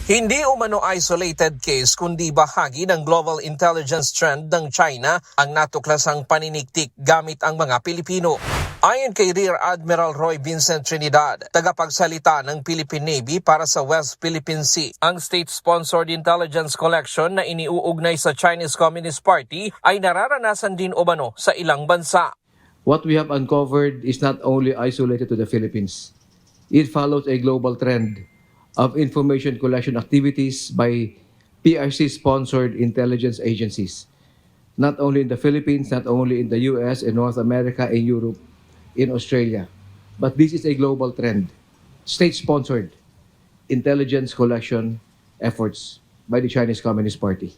Hindi umano isolated case kundi bahagi ng global intelligence trend ng China ang natuklasang paniniktik gamit ang mga Pilipino. Ayon kay Rear Admiral Roy Vincent Trinidad, tagapagsalita ng Philippine Navy para sa West Philippine Sea, ang state-sponsored intelligence collection na iniuugnay sa Chinese Communist Party ay nararanasan din umano sa ilang bansa. What we have uncovered is not only isolated to the Philippines. It follows a global trend of information collection activities by PRC-sponsored intelligence agencies, not only in the Philippines, not only in the US, in North America, in Europe, in Australia, but this is a global trend. State-sponsored intelligence collection efforts by the Chinese Communist Party.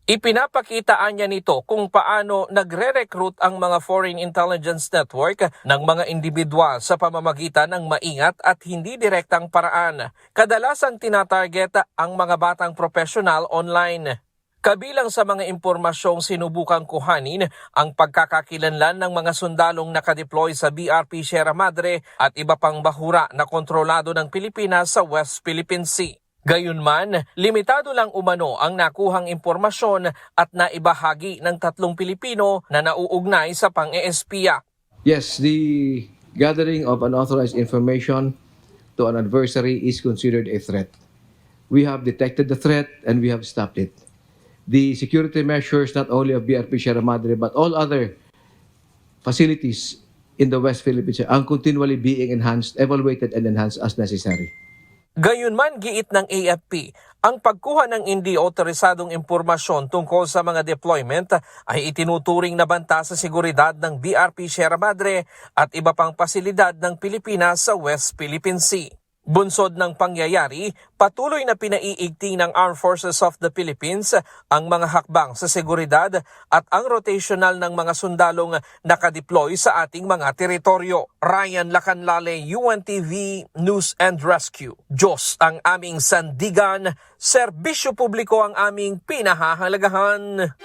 Ipinapakitaan niya nito kung paano nagre-recruit ang mga foreign intelligence network ng mga individual sa pamamagitan ng maingat at hindi direktang paraan. Kadalasang tinatarget ang mga batang profesional online. Kabilang sa mga impormasyong sinubukang kuhanin ang pagkakakilanlan ng mga sundalong nakadeploy sa BRP Sierra Madre at iba pang bahura na kontrolado ng Pilipinas sa West Philippine Sea. Gayunman, limitado lang umano ang nakuhang impormasyon at naibahagi ng 3 Pilipino na nauugnay sa pang-eespiya. Yes, the gathering of unauthorized information to an adversary is considered a threat. We have detected the threat and we have stopped it. The security measures not only of BRP Sierra Madre but all other facilities in the West Philippines are continually being enhanced, evaluated and enhanced as necessary. Gayunman, giit ng AFP, ang pagkuha ng hindi otorisadong impormasyon tungkol sa mga deployment ay itinuturing na banta sa seguridad ng BRP Sierra Madre at iba pang pasilidad ng Pilipinas sa West Philippine Sea. Bunsod ng pangyayari, patuloy na pinaiigting ng Armed Forces of the Philippines ang mga hakbang sa seguridad at ang rotational ng mga sundalong nakadeploy sa ating mga teritoryo. Ryan Lacanlale, UNTV News and Rescue. Diyos ang aming sandigan, serbisyo publiko ang aming pinahahalagahan.